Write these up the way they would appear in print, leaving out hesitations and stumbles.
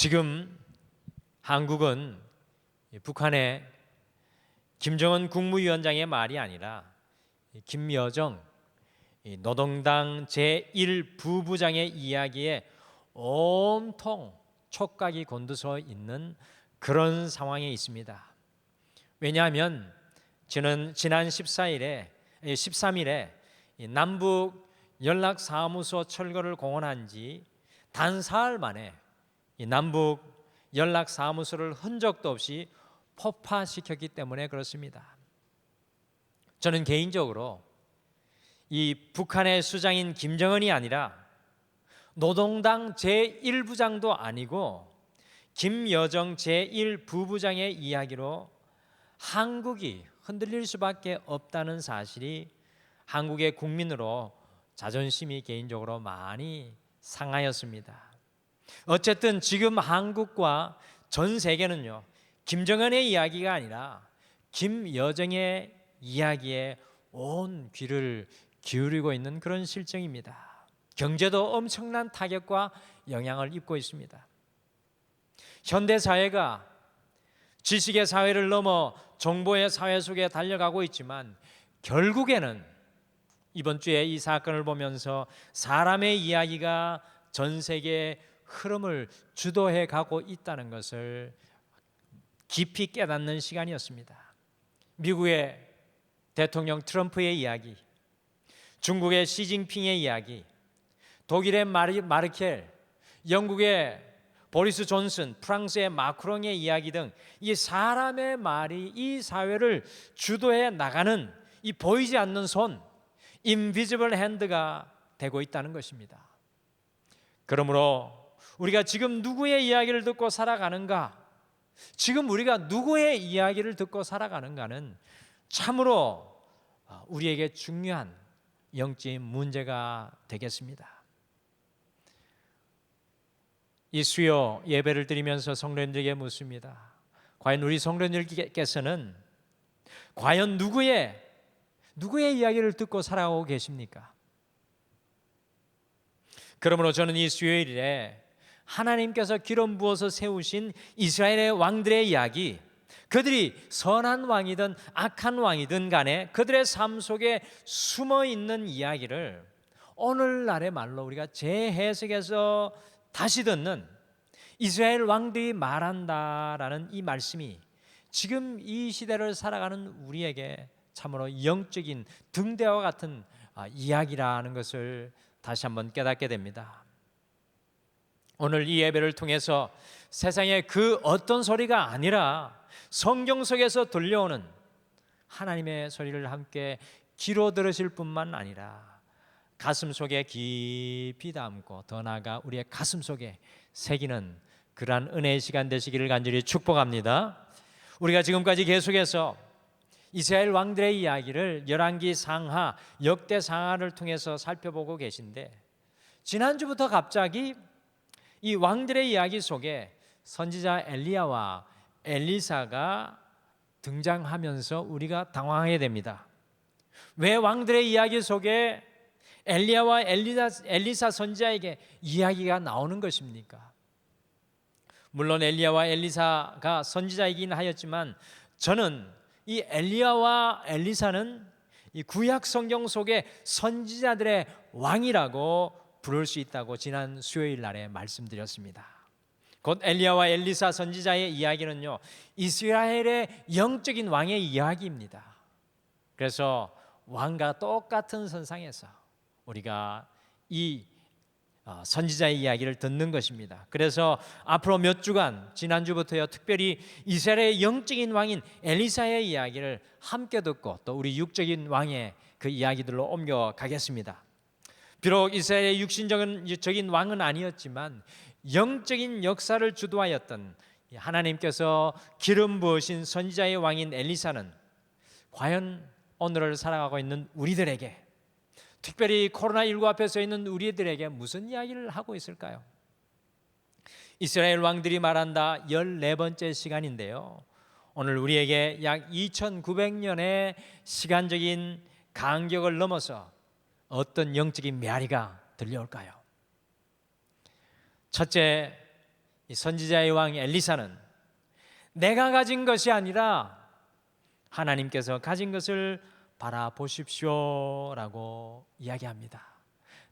지금 한국은 북한의 김정은 국무위원장의 말이 아니라 김여정 노동당 제1부부장의 이야기에 온통 촉각이 곤두서 있는 그런 상황에 있습니다. 왜냐하면 저는 지난 13일에 남북 연락사무소 철거를 공언한 지 단 사흘 만에 남북 연락사무소를 흔적도 없이 폭파시켰기 때문에 그렇습니다. 저는 개인적으로 이 북한의 수장인 김정은이 아니라 노동당 제1부장도 아니고 김여정 제1부부장의 이야기로 한국이 흔들릴 수밖에 없다는 사실이 한국의 국민으로 자존심이 개인적으로 많이 상하였습니다. 어쨌든 지금 한국과 전 세계는요, 김정은의 이야기가 아니라 김여정의 이야기에 온 귀를 기울이고 있는 그런 실정입니다. 경제도 엄청난 타격과 영향을 입고 있습니다. 현대 사회가 지식의 사회를 넘어 정보의 사회 속에 달려가고 있지만 결국에는 이번 주에 이 사건을 보면서 사람의 이야기가 전 세계의 흐름을 주도해 가고 있다는 것을 깊이 깨닫는 시간이었습니다. 미국의 대통령 트럼프의 이야기, 중국의 시진핑의 이야기, 독일의 마르켈, 영국의 보리스 존슨, 프랑스의 마크롱의 이야기 등 이 사람의 말이 이 사회를 주도해 나가는 이 보이지 않는 손, 인비지블 핸드가 되고 있다는 것입니다. 그러므로 우리가 지금 누구의 이야기를 듣고 살아가는가, 지금 우리가 누구의 이야기를 듣고 살아가는가는 참으로 우리에게 중요한 영적인 문제가 되겠습니다. 이 수요 예배를 드리면서 성도님들에게 묻습니다. 과연 우리 성도님들께서는 과연 누구의 이야기를 듣고 살아가고 계십니까? 그러므로 저는 이 수요일에 하나님께서 기름 부어서 세우신 이스라엘의 왕들의 이야기, 그들이 선한 왕이든 악한 왕이든 간에 그들의 삶 속에 숨어 있는 이야기를 오늘날의 말로 우리가 재해석해서 다시 듣는 이스라엘 왕들이 말한다라는 이 말씀이 지금 이 시대를 살아가는 우리에게 참으로 영적인 등대와 같은 이야기라는 것을 다시 한번 깨닫게 됩니다. 오늘 이 예배를 통해서 세상의 그 어떤 소리가 아니라 성경 속에서 들려오는 하나님의 소리를 함께 귀로 들으실 뿐만 아니라 가슴 속에 깊이 담고 더 나아가 우리의 가슴 속에 새기는 그러한 은혜의 시간 되시기를 간절히 축복합니다. 우리가 지금까지 계속해서 이스라엘 왕들의 이야기를 열왕기 상하, 역대 상하를 통해서 살펴보고 계신데 지난주부터 갑자기 이 왕들의 이야기 속에 선지자 엘리야와 엘리사가 등장하면서 우리가 당황하게 됩니다. 왜 왕들의 이야기 속에 엘리야와 엘리사 선지자에게 이야기가 나오는 것입니까? 물론 엘리야와 엘리사가 선지자이긴 하였지만 저는 이 엘리야와 엘리사는 이 구약 성경 속에 선지자들의 왕이라고 부를 수 있다고 지난 수요일 날에 말씀드렸습니다. 곧 엘리야와 엘리사 선지자의 이야기는요, 이스라엘의 영적인 왕의 이야기입니다. 그래서 왕과 똑같은 선상에서 우리가 이 선지자의 이야기를 듣는 것입니다. 그래서 앞으로 몇 주간 지난주부터요 특별히 이스라엘의 영적인 왕인 엘리사의 이야기를 함께 듣고 또 우리 육적인 왕의 그 이야기들로 옮겨가겠습니다. 비록 이스라엘의 육신적인 왕은 아니었지만 영적인 역사를 주도하였던 하나님께서 기름 부으신 선지자의 왕인 엘리사는 과연 오늘을 살아가고 있는 우리들에게, 특별히 코로나19 앞에 서 있는 우리들에게 무슨 이야기를 하고 있을까요? 이스라엘 왕들이 말한다 14번째 시간인데요, 오늘 우리에게 약 2900년의 시간적인 간격을 넘어서 어떤 영적인 메아리가 들려올까요? 첫째, 이 선지자의 왕 엘리사는 내가 가진 것이 아니라 하나님께서 가진 것을 바라보십시오라고 이야기합니다.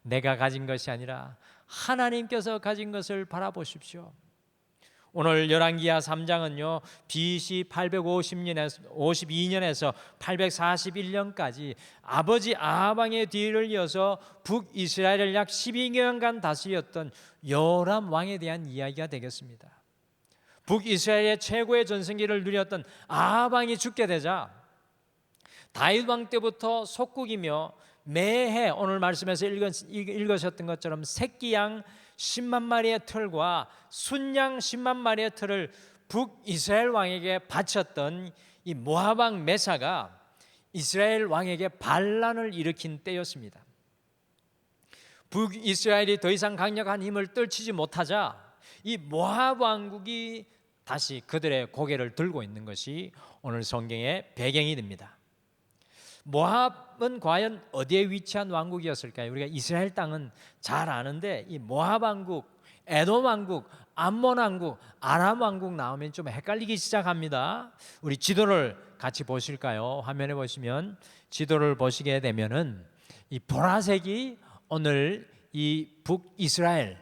내가 가진 것이 아니라 하나님께서 가진 것을 바라보십시오. 오늘 열왕기하 3장은요 BC 852년에서 841년까지 아버지 아합왕의 뒤를 이어서 북이스라엘을 약 12년간 다스렸던 요람 왕에 대한 이야기가 되겠습니다. 북이스라엘의 최고의 전성기를 누렸던 아합 왕이 죽게 되자 다윗 왕 때부터 속국이며 매해 오늘 말씀에서 읽으셨던 것처럼 새끼 양 10만 마리의 털과 순양 10만 마리의 털을 북이스라엘 왕에게 바쳤던 이 모압 왕 메사가 이스라엘 왕에게 반란을 일으킨 때였습니다. 북이스라엘이 더 이상 강력한 힘을 떨치지 못하자 이 모압 왕국이 다시 그들의 고개를 들고 있는 것이 오늘 성경의 배경이 됩니다. 모압은 과연 어디에 위치한 왕국이었을까요? 우리가 이스라엘 땅은 잘 아는데 이 모압 왕국, 에돔 왕국, 암몬 왕국, 아람 왕국 나오면 좀 헷갈리기 시작합니다. 우리 지도를 같이 보실까요? 화면에 보시면 지도를 보시게 되면은 이 보라색이 오늘 이 북이스라엘,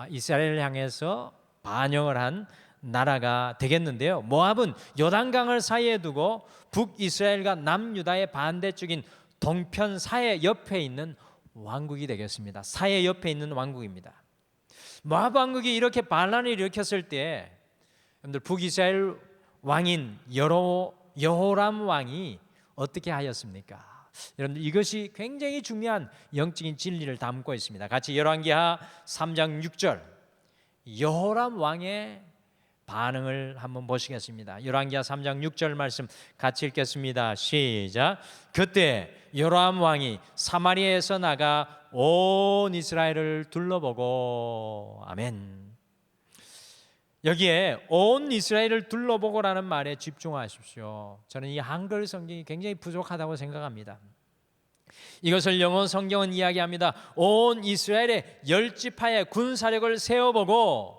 이스라엘을 향해서 반영을 한 나라가 되겠는데요. 모압은 요단강을 사이에 두고 북이스라엘과 남유다의 반대쪽인 동편 사해 옆에 있는 왕국이 되겠습니다. 사해 옆에 있는 왕국입니다. 모압 왕국이 이렇게 반란을 일으켰을 때 여러분들 북이스라엘 왕인 여호람 왕이 어떻게 하였습니까? 여러분들 이것이 굉장히 중요한 영적인 진리를 담고 있습니다. 같이 열왕기하 3장 6절 여호람 왕의 반응을 한번 보시겠습니다. 열왕기하 3장 6절 말씀 같이 읽겠습니다. 시작. 그때 여로암 왕이 사마리아에서 나가 온 이스라엘을 둘러보고 아멘. 여기에 온 이스라엘을 둘러보고라는 말에 집중하십시오. 저는 이 한글 성경이 굉장히 부족하다고 생각합니다. 이것을 영어 성경은 이야기합니다. 온 이스라엘의 10지파의 군사력을 세어보고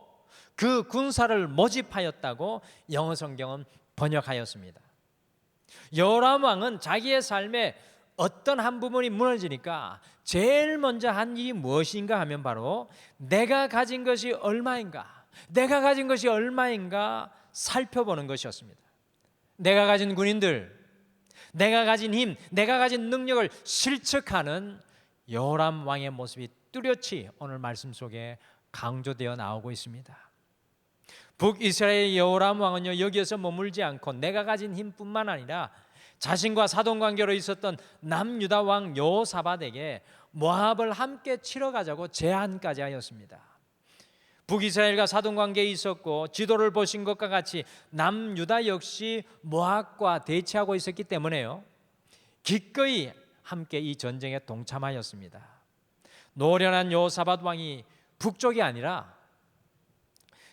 그 군사를 모집하였다고 영어 성경은 번역하였습니다. 여호람 왕은 자기의 삶에 어떤 한 부분이 무너지니까 제일 먼저 한 일이 무엇인가 하면 바로 내가 가진 것이 얼마인가, 내가 가진 것이 얼마인가 살펴보는 것이었습니다. 내가 가진 군인들, 내가 가진 힘, 내가 가진 능력을 실측하는 여호람 왕의 모습이 뚜렷이 오늘 말씀 속에 강조되어 나오고 있습니다. 북이스라엘 여호람 왕은요 여기에서 머물지 않고 내가 가진 힘뿐만 아니라 자신과 사돈관계로 있었던 남유다 왕 여호사밧에게 모압을 함께 치러 가자고 제안까지 하였습니다. 북이스라엘과 사돈관계에 있었고 지도를 보신 것과 같이 남유다 역시 모압과 대치하고 있었기 때문에요 기꺼이 함께 이 전쟁에 동참하였습니다. 노련한 여호사밧 왕이 북쪽이 아니라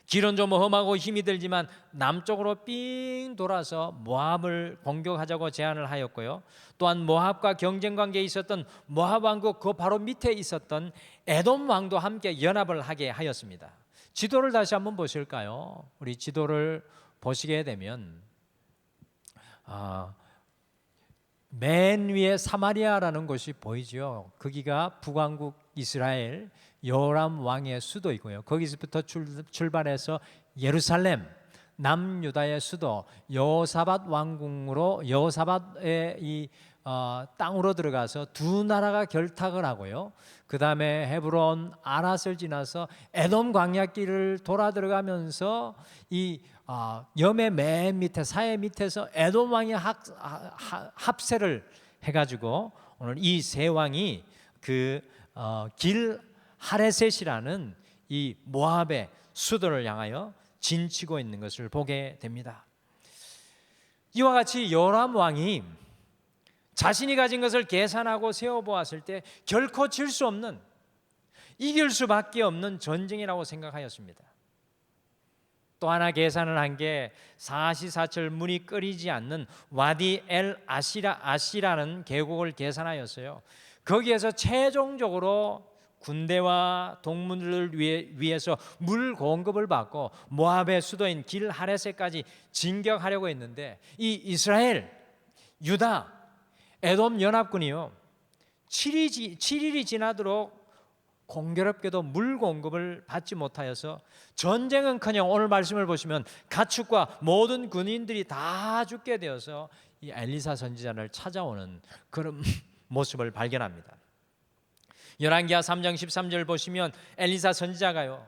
길은 좀 험하고 힘이 들지만 남쪽으로 삥 돌아서 모압을 공격하자고 제안을 하였고요. 또한 모압과 경쟁 관계에 있었던 모압 왕국 그 바로 밑에 있었던 에돔 왕도 함께 연합을 하게 하였습니다. 지도를 다시 한번 보실까요? 우리 지도를 보시게 되면 맨 위에 사마리아라는 곳이 보이죠. 거기가 북왕국 이스라엘 여호람 왕의 수도이고요. 거기서부터 출발해서 예루살렘 남유다의 수도 여호사밧 왕궁으로 여호사밧의 이 땅으로 들어가서 두 나라가 결탁을 하고요. 그 다음에 헤브론 아랏을 지나서 에돔 광야길을 돌아 들어가면서 이 염의 맨 밑에 사해 밑에서 에돔 왕이 합세를 해가지고 오늘 이 세 왕이 그 길 하레셋이라는 이 모압의 수도를 향하여 진치고 있는 것을 보게 됩니다. 이와 같이 여호람 왕이 자신이 가진 것을 계산하고 세어보았을 때 결코 질 수 없는, 이길 수밖에 없는 전쟁이라고 생각하였습니다. 또 하나 계산을 한 게 사시사철 물이 끓이지 않는 와디 엘 아시라는 계곡을 계산하였어요. 거기에서 최종적으로 군대와 동물을 위해서 물 공급을 받고 모압의 수도인 길하레셋까지 진격하려고 했는데 이 이스라엘, 유다, 에돔 연합군이요 7일이 지나도록 공교롭게도 물 공급을 받지 못하여서 전쟁은커녕 오늘 말씀을 보시면 가축과 모든 군인들이 다 죽게 되어서 이 엘리사 선지자를 찾아오는 그런 모습을 발견합니다. 열왕기하 3장 13절 보시면 엘리사 선지자가요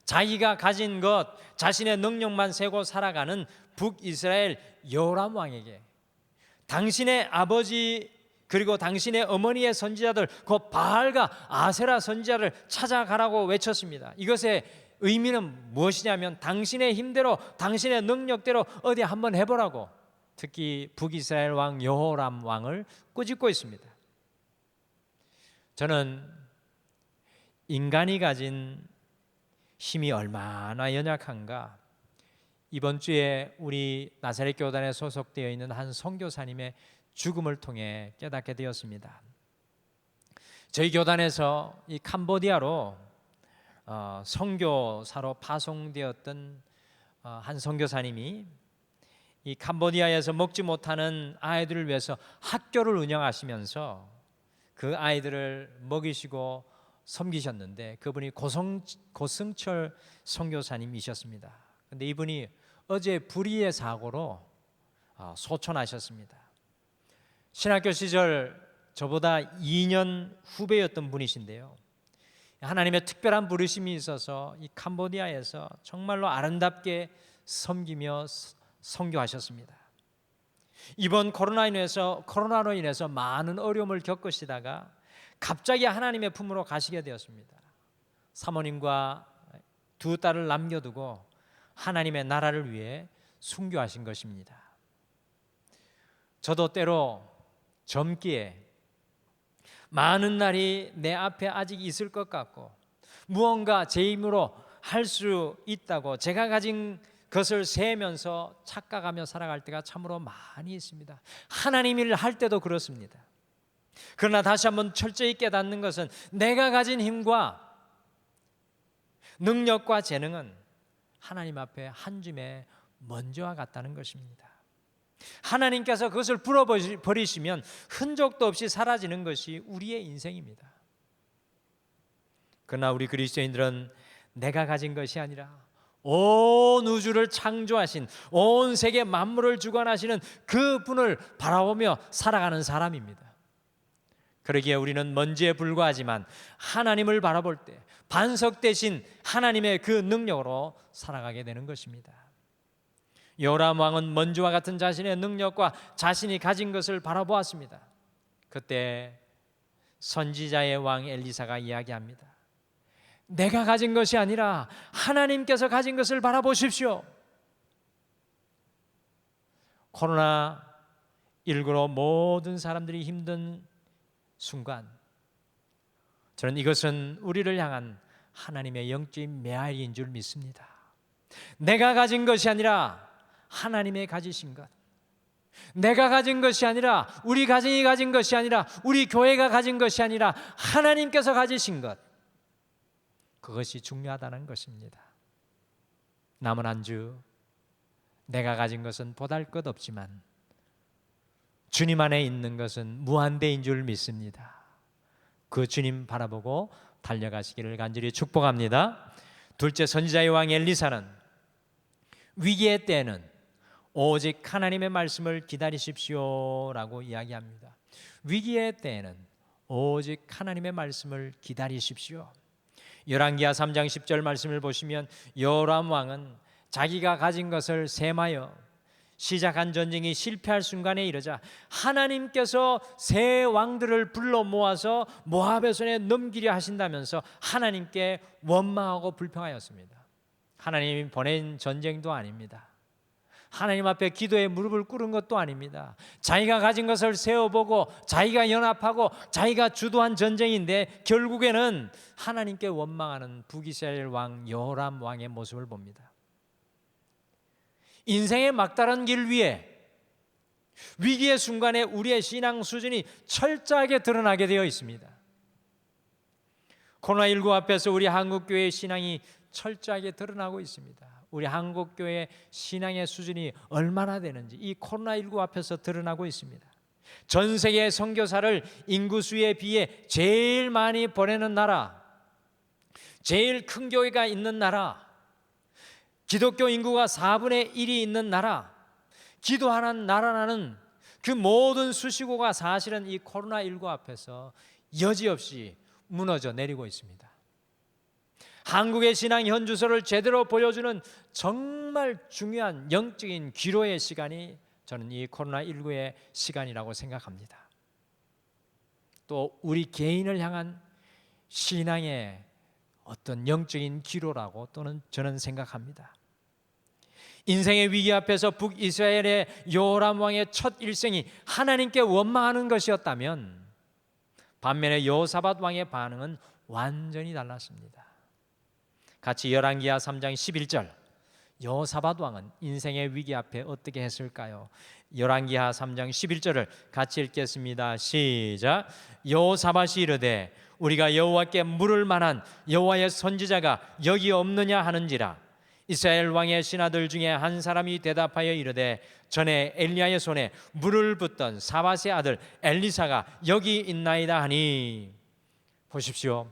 자기가 가진 것, 자신의 능력만 세고 살아가는 북이스라엘 여호람 왕에게 당신의 아버지 그리고 당신의 어머니의 선지자들 그 바알과 아세라 선지자를 찾아가라고 외쳤습니다. 이것의 의미는 무엇이냐면 당신의 힘대로 당신의 능력대로 어디 한번 해보라고 특히 북이스라엘 왕 여호람 왕을 꾸짖고 있습니다. 저는 인간이 가진 힘이 얼마나 연약한가 이번 주에 우리 나사렛 교단에 소속되어 있는 한 선교사님의 죽음을 통해 깨닫게 되었습니다. 저희 교단에서 이 캄보디아로 선교사로 파송되었던 한 선교사님이 이 캄보디아에서 먹지 못하는 아이들을 위해서 학교를 운영하시면서 그 아이들을 먹이시고 섬기셨는데 그분이 고승철 선교사님이셨습니다. 그런데 이분이 어제 불의의 사고로 소천하셨습니다. 신학교 시절 저보다 2년 후배였던 분이신데요. 하나님의 특별한 부르심이 있어서 이 캄보디아에서 정말로 아름답게 섬기며 선교하셨습니다. 이번 코로나로 인해서 많은 어려움을 겪으시다가 갑자기 하나님의 품으로 가시게 되었습니다. 사모님과 두 딸을 남겨두고 하나님의 나라를 위해 순교하신 것입니다. 저도 때로 젊기에 많은 날이 내 앞에 아직 있을 것 같고 무언가 제 힘으로 할 수 있다고 제가 가진 것을 세면서 착각하며 살아갈 때가 참으로 많이 있습니다. 하나님 일을 할 때도 그렇습니다. 그러나 다시 한번 철저히 깨닫는 것은 내가 가진 힘과 능력과 재능은 하나님 앞에 한 줌의 먼지와 같다는 것입니다. 하나님께서 그것을 불어버리시면 흔적도 없이 사라지는 것이 우리의 인생입니다. 그러나 우리 그리스도인들은 내가 가진 것이 아니라 온 우주를 창조하신 온 세계 만물을 주관하시는 그분을 바라보며 살아가는 사람입니다. 그러기에 우리는 먼지에 불과하지만 하나님을 바라볼 때 반석 대신 하나님의 그 능력으로 살아가게 되는 것입니다. 여호람 왕은 먼지와 같은 자신의 능력과 자신이 가진 것을 바라보았습니다. 그때 선지자의 왕 엘리사가 이야기합니다. 내가 가진 것이 아니라 하나님께서 가진 것을 바라보십시오. 코로나19로 모든 사람들이 힘든 순간 저는 이것은 우리를 향한 하나님의 영적인 메아리인 줄 믿습니다. 내가 가진 것이 아니라 하나님의 가지신 것, 내가 가진 것이 아니라 우리 가정이 가진 것이 아니라 우리 교회가 가진 것이 아니라 하나님께서 가지신 것, 그것이 중요하다는 것입니다. 남은 한 주 내가 가진 것은 보잘것없지만 주님 안에 있는 것은 무한대인 줄 믿습니다. 그 주님 바라보고 달려가시기를 간절히 축복합니다. 둘째, 선지자의 왕 엘리사는 위기의 때에는 오직 하나님의 말씀을 기다리십시오라고 이야기합니다. 위기의 때에는 오직 하나님의 말씀을 기다리십시오. 열왕기하 3장 10절 말씀을 보시면 여호람 왕은 자기가 가진 것을 셈하여 시작한 전쟁이 실패할 순간에 이르자 하나님께서 새 왕들을 불러 모아서 모압의 손에 넘기려 하신다면서 하나님께 원망하고 불평하였습니다. 하나님이 보낸 전쟁도 아닙니다. 하나님 앞에 기도에 무릎을 꿇은 것도 아닙니다. 자기가 가진 것을 세워보고 자기가 연합하고 자기가 주도한 전쟁인데 결국에는 하나님께 원망하는 북이스라엘 왕 여호람 왕의 모습을 봅니다. 인생의 막다른 길 위에 위기의 순간에 우리의 신앙 수준이 철저하게 드러나게 되어 있습니다. 코로나19 앞에서 우리 한국교회의 신앙이 철저하게 드러나고 있습니다. 우리 한국교회 신앙의 수준이 얼마나 되는지 이 코로나19 앞에서 드러나고 있습니다. 전 세계 선교사를 인구수에 비해 제일 많이 보내는 나라, 제일 큰 교회가 있는 나라, 기독교 인구가 4분의 1이 있는 나라, 기도하는 나라라는 그 모든 수식어가 사실은 이 코로나19 앞에서 여지없이 무너져 내리고 있습니다. 한국의 신앙 현주소를 제대로 보여주는 정말 중요한 영적인 기로의 시간이 저는 이 코로나19의 시간이라고 생각합니다. 또 우리 개인을 향한 신앙의 어떤 영적인 기로라고 또는 저는 생각합니다. 인생의 위기 앞에서 북이스라엘의 여호람 왕의 첫 일생이 하나님께 원망하는 것이었다면 반면에 여호사밧 왕의 반응은 완전히 달랐습니다. 같이 열왕기하 3장 11절, 여호사밧 왕은 인생의 위기 앞에 어떻게 했을까요? 열왕기하 3장 11절을 같이 읽겠습니다. 시작. 여호사밧이 이르되 우리가 여호와께 물을 만한 여호와의 선지자가 여기 없느냐 하는지라. 이스라엘 왕의 신하들 중에 한 사람이 대답하여 이르되 전에 엘리야의 손에 물을 붓던 사밧의 아들 엘리사가 여기 있나이다 하니. 보십시오.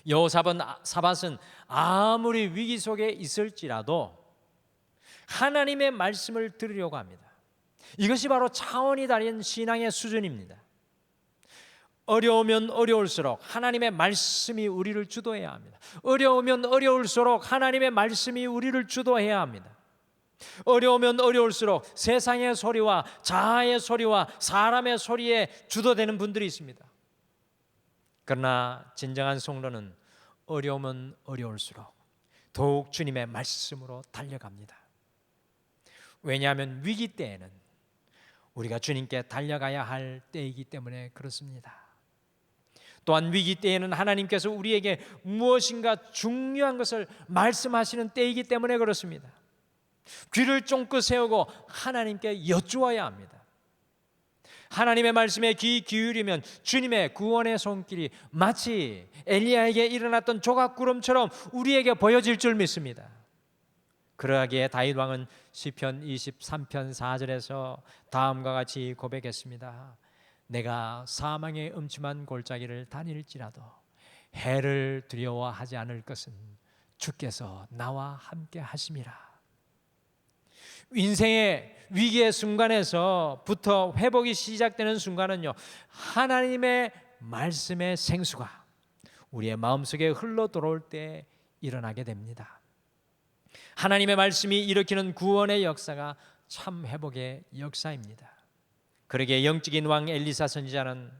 여호사밧은 아무리 위기 속에 있을지라도 하나님의 말씀을 들으려고 합니다. 이것이 바로 차원이 다른 신앙의 수준입니다. 어려우면 어려울수록 하나님의 말씀이 우리를 주도해야 합니다. 어려우면 어려울수록 하나님의 말씀이 우리를 주도해야 합니다. 어려우면 어려울수록 세상의 소리와 자아의 소리와 사람의 소리에 주도되는 분들이 있습니다. 그러나 진정한 성도는 어려우면 어려울수록 더욱 주님의 말씀으로 달려갑니다. 왜냐하면 위기 때에는 우리가 주님께 달려가야 할 때이기 때문에 그렇습니다. 또한 위기 때에는 하나님께서 우리에게 무엇인가 중요한 것을 말씀하시는 때이기 때문에 그렇습니다. 귀를 쫑긋 세우고 하나님께 여쭈어야 합니다. 하나님의 말씀에 귀 기울이면 주님의 구원의 손길이 마치 엘리야에게 일어났던 조각구름처럼 우리에게 보여질 줄 믿습니다. 그러하기에 다윗 왕은 시편 23편 4절에서 다음과 같이 고백했습니다. 내가 사망의 음침한 골짜기를 다닐지라도 해를 두려워하지 않을 것은 주께서 나와 함께 하심이라. 인생의 위기의 순간에서부터 회복이 시작되는 순간은요, 하나님의 말씀의 생수가 우리의 마음속에 흘러 들어올 때 일어나게 됩니다. 하나님의 말씀이 일으키는 구원의 역사가 참 회복의 역사입니다. 그러기에 영적인 왕 엘리사 선지자는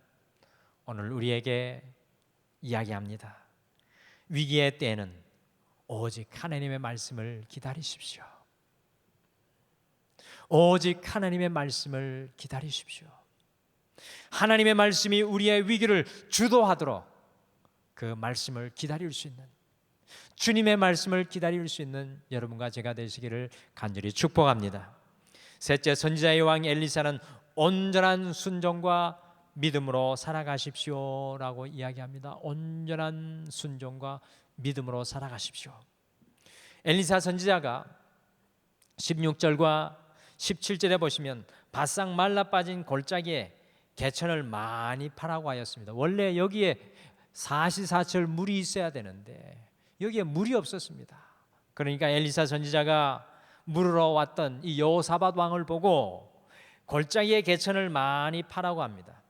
오늘 우리에게 이야기합니다. 위기의 때에는 오직 하나님의 말씀을 기다리십시오. 오직 하나님의 말씀을 기다리십시오. 하나님의 말씀이 우리의 위기를 주도하도록 그 말씀을 기다릴 수 있는, 주님의 말씀을 기다릴 수 있는 여러분과 제가 되시기를 간절히 축복합니다. 셋째, 선지자의 왕 엘리사는 온전한 순종과 믿음으로 살아가십시오라고 이야기합니다. 온전한 순종과 믿음으로 살아가십시오. 엘리사 선지자가 16절과 17절에 보시면 바싹 말라 빠진 골짜기에 개천을 많이 파라고 하였습니다. 원래 여기에 사시사철 물이 있어야 되는데 여기에 물이 없었습니다. 그러니까 엘리사 선지자가 물으러 왔던 이 여호사밧 왕을 보고 골짜기에 개천을 많이 파라고 합니다.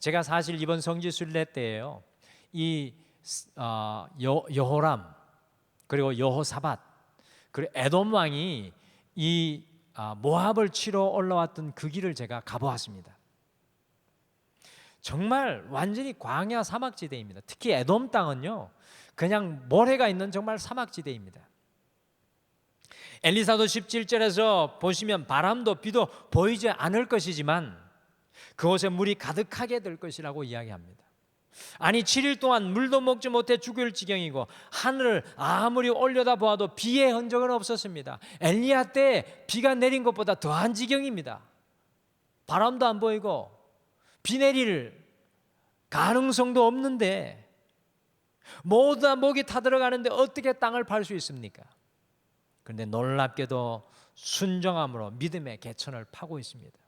제가 사실 이번 성지순례 때예요, 이 여호람 그리고 여호사밧 그리고 에돔 왕이 이 모압을 치러 올라왔던 그 길을 제가 가보았습니다. 정말 완전히 광야 사막지대입니다. 특히 에돔 땅은요, 그냥 모래가 있는 정말 사막지대입니다. 엘리사도 17절에서 보시면 바람도 비도 보이지 않을 것이지만 그곳에 물이 가득하게 될 것이라고 이야기합니다. 아니 7일 동안 물도 먹지 못해 죽을 지경이고 하늘을 아무리 올려다보아도 비의 흔적은 없었습니다. 엘리야 때 비가 내린 것보다 더한 지경입니다. 바람도 안 보이고 비 내릴 가능성도 없는데 모두 다 목이 타들어가는데 어떻게 땅을 팔 수 있습니까? 그런데 놀랍게도 순종함으로 믿음의 개천을 파고 있습니다.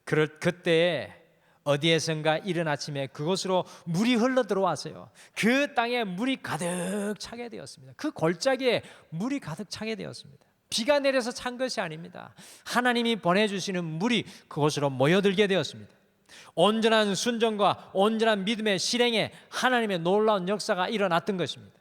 그때 어디에선가 이른 아침에 그곳으로 물이 흘러 들어왔어요. 그 땅에 물이 가득 차게 되었습니다. 그 골짜기에 물이 가득 차게 되었습니다. 비가 내려서 찬 것이 아닙니다. 하나님이 보내주시는 물이 그곳으로 모여들게 되었습니다. 온전한 순종과 온전한 믿음의 실행에 하나님의 놀라운 역사가 일어났던 것입니다.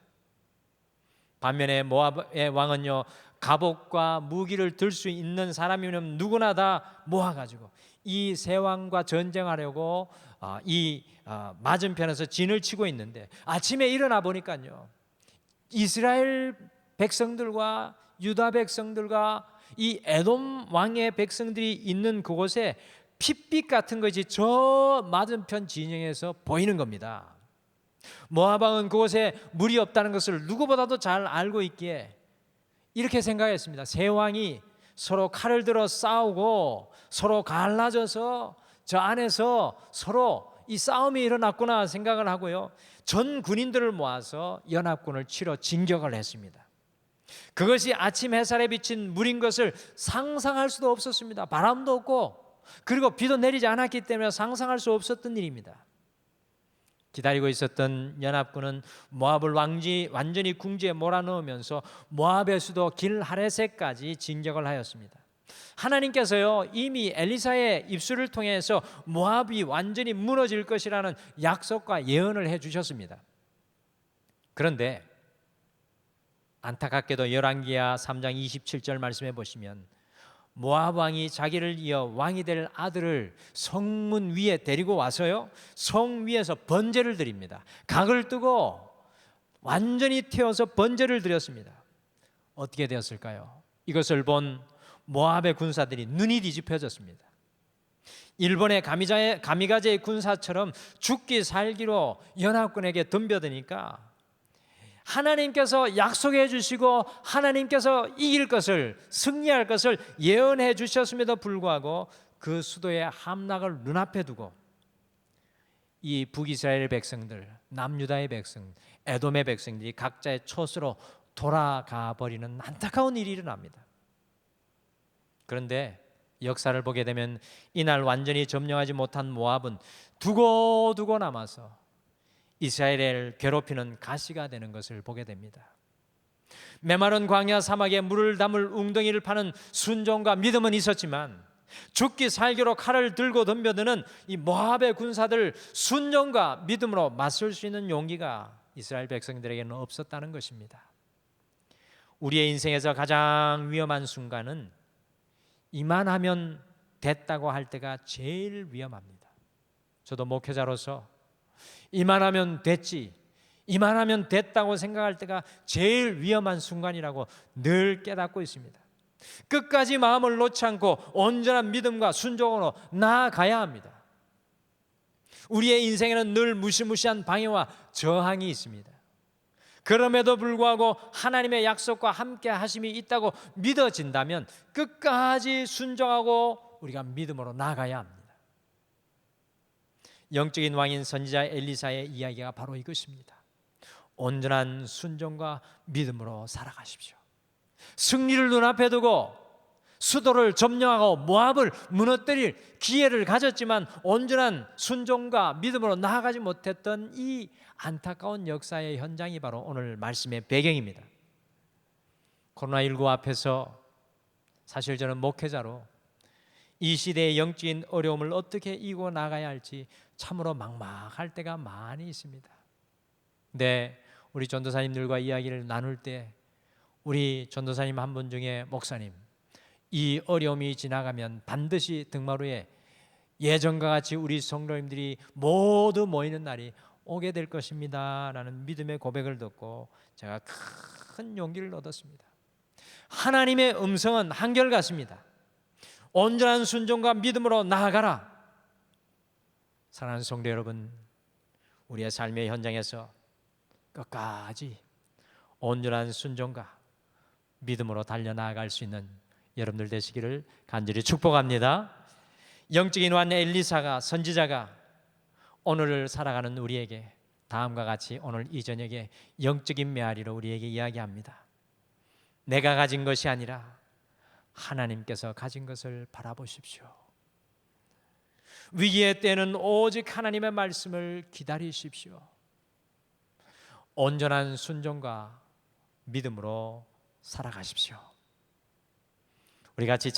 반면에 모압의 왕은요, 갑옷과 무기를 들 수 있는 사람이면 누구나 다 모아가지고 이 세 왕과 전쟁하려고 이 맞은편에서 진을 치고 있는데, 아침에 일어나 보니까요, 이스라엘 백성들과 유다 백성들과 이 에돔 왕의 백성들이 있는 그곳에 핏빛 같은 것이 저 맞은편 진영에서 보이는 겁니다. 모압 왕은 그곳에 물이 없다는 것을 누구보다도 잘 알고 있기에 이렇게 생각했습니다. 세 왕이 서로 칼을 들어 싸우고 서로 갈라져서 저 안에서 서로 이 싸움이 일어났구나 생각을 하고요, 전 군인들을 모아서 연합군을 치러 진격을 했습니다. 그것이 아침 햇살에 비친 물인 것을 상상할 수도 없었습니다. 바람도 없고 그리고 비도 내리지 않았기 때문에 상상할 수 없었던 일입니다. 기다리고 있었던 연합군은 모압을 완전히 궁지에 몰아넣으면서 모압의 수도 길하레셋까지 진격을 하였습니다. 하나님께서요, 이미 엘리사의 입술을 통해서 모압이 완전히 무너질 것이라는 약속과 예언을 해주셨습니다. 그런데 안타깝게도 열왕기하 3장 27절 말씀해 보시면, 모압 왕이 자기를 이어 왕이 될 아들을 성문 위에 데리고 와서요, 성 위에서 번제를 드립니다. 각을 뜨고 완전히 태워서 번제를 드렸습니다. 어떻게 되었을까요? 이것을 본 모압의 군사들이 눈이 뒤집혀졌습니다. 일본의 가미가제 군사처럼 죽기 살기로 연합군에게 덤벼드니까 하나님께서 약속해 주시고 하나님께서 이길 것을, 승리할 것을 예언해 주셨음에도 불구하고 그 수도의 함락을 눈앞에 두고 이 북이스라엘 백성들, 남유다의 백성, 에돔의 백성들이 각자의 촌으로 돌아가 버리는 안타까운 일이 일어납니다. 그런데 역사를 보게 되면 이날 완전히 점령하지 못한 모압은 두고두고 남아서 이스라엘을 괴롭히는 가시가 되는 것을 보게 됩니다. 메마른 광야 사막에 물을 담을 웅덩이를 파는 순종과 믿음은 있었지만 죽기 살기로 칼을 들고 덤벼드는 이 모압의 군사들 순종과 믿음으로 맞설 수 있는 용기가 이스라엘 백성들에게는 없었다는 것입니다. 우리의 인생에서 가장 위험한 순간은 이만하면 됐다고 할 때가 제일 위험합니다. 저도 목회자로서 이만하면 됐지, 이만하면 됐다고 생각할 때가 제일 위험한 순간이라고 늘 깨닫고 있습니다. 끝까지 마음을 놓지 않고 온전한 믿음과 순종으로 나아가야 합니다. 우리의 인생에는 늘 무시무시한 방해와 저항이 있습니다. 그럼에도 불구하고 하나님의 약속과 함께 하심이 있다고 믿어진다면 끝까지 순종하고 우리가 믿음으로 나아가야 합니다. 영적인 왕인 선지자 엘리사의 이야기가 바로 이것입니다. 온전한 순종과 믿음으로 살아가십시오. 승리를 눈앞에 두고 수도를 점령하고 모압을 무너뜨릴 기회를 가졌지만 온전한 순종과 믿음으로 나아가지 못했던 이 안타까운 역사의 현장이 바로 오늘 말씀의 배경입니다. 코로나19 앞에서 사실 저는 목회자로 이 시대의 영적인 어려움을 어떻게 이기고 나가야 할지 참으로 막막할 때가 많이 있습니다. 네, 우리 전도사님들과 이야기를 나눌 때 우리 전도사님 한 분 중에 목사님, 이 어려움이 지나가면 반드시 등마루에 예전과 같이 우리 성도님들이 모두 모이는 날이 오게 될 것입니다 라는 믿음의 고백을 듣고 제가 큰 용기를 얻었습니다. 하나님의 음성은 한결같습니다. 온전한 순종과 믿음으로 나아가라. 사랑하는 성도 여러분, 우리의 삶의 현장에서 끝까지 온전한 순종과 믿음으로 달려나아갈 수 있는 여러분들 되시기를 간절히 축복합니다. 영적인 왕 엘리사가, 선지자가 오늘을 살아가는 우리에게 다음과 같이 오늘 이 저녁에 영적인 메아리로 우리에게 이야기합니다. 내가 가진 것이 아니라 하나님께서 가진 것을 바라보십시오. 위기의 때는 오직 하나님의 말씀을 기다리십시오. 온전한 순종과 믿음으로 살아가십시오. 우리 같이